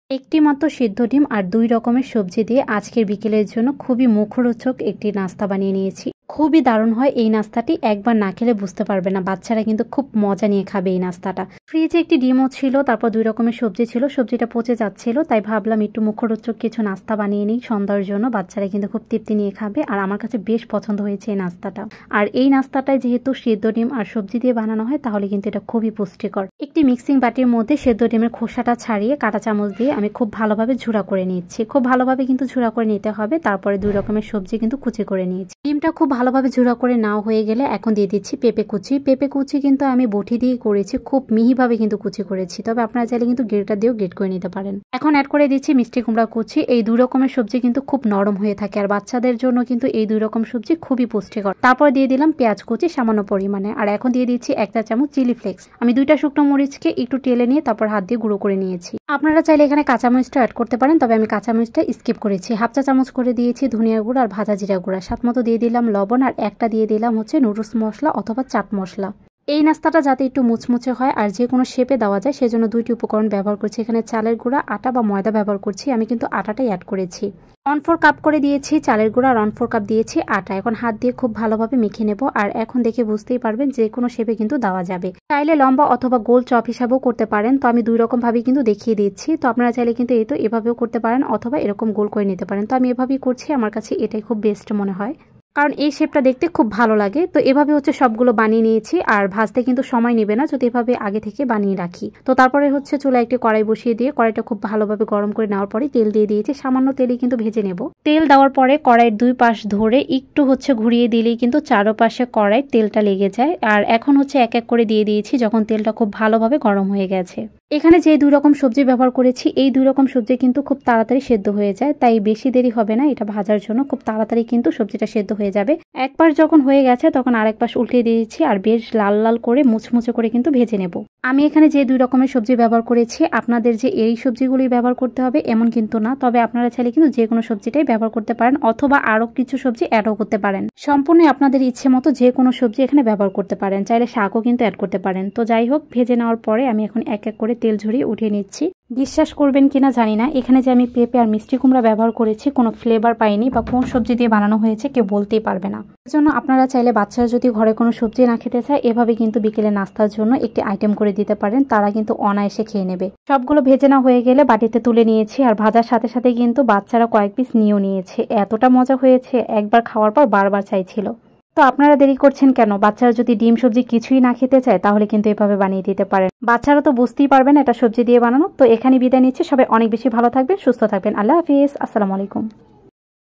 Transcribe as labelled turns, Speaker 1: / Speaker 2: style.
Speaker 1: একটি মাত্র সিদ্ধ ডিম আর ২ রকমের সবজি দিয়ে আজকের বিকেলের জন্য খুবই মুখরোচক একটি নাস্তা বানিয়ে নিয়েছি। খুবই দারুণ হয় এই নাস্তাটি, একবার না খেলে বুঝতে পারবে না। বাচ্চারা কিন্তু খুব মজা নিয়ে খাবে এই নাস্তাটা। ফ্রিজে একটি ডিমও ছিল, তারপর ২ রকমের সবজি ছিল। সবজিটা পচে যাচ্ছিল, তাই ভাবলাম একটু মুখরোচক কিছু নাস্তা বানিয়ে নিই সন্ধ্যার জন্য। বাচ্চারা কিন্তু খুব তৃপ্তি নিয়ে খাবে, আর আমার কাছে বেশ পছন্দ হয়েছে এই নাস্তাটা। আর এই নাস্তাটায় যেহেতু সিদ্ধ ডিম আর সবজি দিয়ে বানানো হয়, তাহলে কিন্তু এটা খুবই পুষ্টিকর। একটি মিক্সিং বাটির মধ্যে সিদ্ধ ডিমের খোসাটা ছাড়িয়ে কাঁটা চামচ দিয়ে আমি খুব ভালোভাবে ঝুড়া করে নিচ্ছি। খুব ভালোভাবে কিন্তু ঝুড়া করে নিতে হবে। তারপরে ২ রকমের সবজি কিন্তু কুচি করে নিয়েছি। ডিমটা খুব ভালোভাবে ঝুড়া করে নাও হয়ে গেলে এখন দিয়ে দিচ্ছি পেঁপে কুচি। পেঁপে কুচি কিন্তু আমি বটি দিয়ে করেছি, খুব মিহিভাবে কিন্তু কুচি করেছি, তবে আপনারা চাইলে কিন্তু গ্রেটার দিয়েও গ্রেট করে নিতে পারেন। এখন অ্যাড করে দিচ্ছি মিষ্টি কুমড়া কুচি। এই ২ রকমের সবজি কিন্তু খুব নরম হয়ে থাকে, আর বাচ্চাদের জন্য কিন্তু এই ২ রকম সবজি খুবই পুষ্টিকর। তারপর দিয়ে দিলাম পেঁয়াজ কুচি সামান্য পরিমাণে, আর এখন দিয়ে দিচ্ছি ১ চা চামচ চিলি ফ্লেক্স। আমি ২টা শুকনো মরিচকে একটু টেলে নিয়ে তারপর হাত দিয়ে গুঁড়ো করে নিয়েছি। আপনারা চাইলে এখানে কাঁচামরিচটা অ্যাড করতে পারেন, তবে আমি কাঁচামরিচটা স্কিপ করেছি। ১/২ চা চামচ করে দিয়েছি ধনিয়া গুঁড়ো আর ভাজা জিরা গুঁড়া। স্বাদ মতো দিয়ে দিলাম লবণ, আর একটা দিয়ে দিলাম হচ্ছে নুডলস মশলা অথবা চাট মশলা। এই নাস্তাটা যাতে একটু মুচমুচে হয় আর যে কোনো শেপে দেওয়া যায়, সেজন্য ২টি উপকরণ ব্যবহার করছি। এখানে চালের গুঁড়া, আটা বা ময়দা ব্যবহার করছি। আমি কিন্তু আটাটাই অ্যাড করেছি। 1/4 কাপ করে দিয়েছি চালের গুঁড়া আর 1/4 কাপ দিয়েছি আটা। এখন হাত দিয়ে খুব ভালোভাবে মেখে নেব, আর এখন দেখে বুঝতেই পারবেন যে কোনো শেপে কিন্তু দেওয়া যাবে। চাইলে লম্বা অথবা গোল চপ হিসাবেও করতে পারেন, তো আমি ২ রকম ভাবেই কিন্তু দেখিয়ে দিচ্ছি। তো আপনারা চাইলে কিন্তু এই তো এভাবেও করতে পারেন অথবা এরকম গোল করে নিতে পারেন। তো আমি এভাবেই করছি, আমার কাছে এটাই খুব বেস্ট মনে হয়, কারণ এই শেপটা দেখতে খুব ভালো লাগে। তো এভাবে হচ্ছে সবগুলো বানিয়ে নিয়েছি, আর ভাজতে কিন্তু সময় নেবে না যদি এভাবে আগে থেকে বানিয়ে রাখি। তো তারপরে হচ্ছে চুলায় একটি কড়াই বসিয়ে দিয়ে কড়াইটা খুব ভালোভাবে গরম করে নেওয়ার পরে তেল দিয়ে দিয়েছি। সামান্য তেলেই কিন্তু ভেজে নেব। তেল দেওয়ার পরে কড়াইয়ের ২ পাশ ধরে একটু হচ্ছে ঘুরিয়ে দিলেই কিন্তু চারপাশে কড়াই তেলটা লেগে যায়। আর এখন হচ্ছে এক এক করে দিয়ে দিয়েছি যখন তেলটা খুব ভালোভাবে গরম হয়ে গেছে। এখানে যে ২ রকম সবজি ব্যবহার করেছি, এই ২ রকম সবজি কিন্তু খুব তাড়াতাড়ি সেদ্ধ হয়ে যায়, তাই বেশি দেরি হবে না এটা ভাজার জন্য। খুব তাড়াতাড়ি কিন্তু সবজিটা সেদ্ধ হয়ে যাবে। এক পাশ যখন হয়ে গেছে তখন আরেক পাশ উল্টে দিয়েছি, আর বেশ লাল লাল করে মুচমুচে করে কিন্তু ভেজে নেব। আমি এখানে যে ২ রকমের সবজি ব্যবহার করেছি, আপনাদের যে এই সবজিগুলি ব্যবহার করতে হবে এমন কিন্তু না, তবে আপনারা চাইলে কিন্তু যে কোনো সবজিটাই ব্যবহার করতে পারেন অথবা আরো কিছু সবজি অ্যাডও করতে পারেন। সম্পূর্ণ আপনাদের ইচ্ছে মতো যে কোনো সবজি এখানে ব্যবহার করতে পারেন, চাইলে শাকও কিন্তু অ্যাড করতে পারেন। তো যাই হোক, ভেজে নেওয়ার পরে আমি এখন এক এক করে তেল ঝরিয়ে উঠিয়ে নিচ্ছি। বিশ্বাস করবেন কিনা জানি না, এখানে যে আমি পেঁপে আর মিষ্টি কুমড়া ব্যবহার করেছি কোনো ফ্লেভার পাইনি, বা কোন সবজি দিয়ে বানানো হয়েছে কেউ বলতেই পারবে না। এজন্য আপনারা চাইলে বাচ্চারা যদি ঘরে কোনো সবজি না খেতে চায়, এভাবে কিন্তু বিকেলে নাস্তার জন্য একটি আইটেম করে দিতে পারেন, তারা কিন্তু অনায়াসে খেয়ে নেবে। সবগুলো ভেজে না হয়ে গেলে বাটিতে তুলে নিয়েছি, আর ভাজার সাথে সাথে কিন্তু বাচ্চারা কয়েক পিস নিয়েও নিয়েছে। এতটা মজা হয়েছে, একবার খাওয়ার পর বারবার চাইছিল। তো আপনারা দেরি করছেন কেন? বাচ্চারা যদি ডিম সবজি কিছুই না খেতে চায় তাহলে কিন্তু এভাবে বানিয়ে দিতে পারেন। বাচ্চারা তো বুঝতেই পারবেন এটা সবজি দিয়ে বানানো। তো এখানে বিদায় নিচ্ছি। সবাই অনেক বেশি ভালো থাকবেন, সুস্থ থাকবেন। আল্লাহ হাফিজ, আসসালামু আলাইকুম।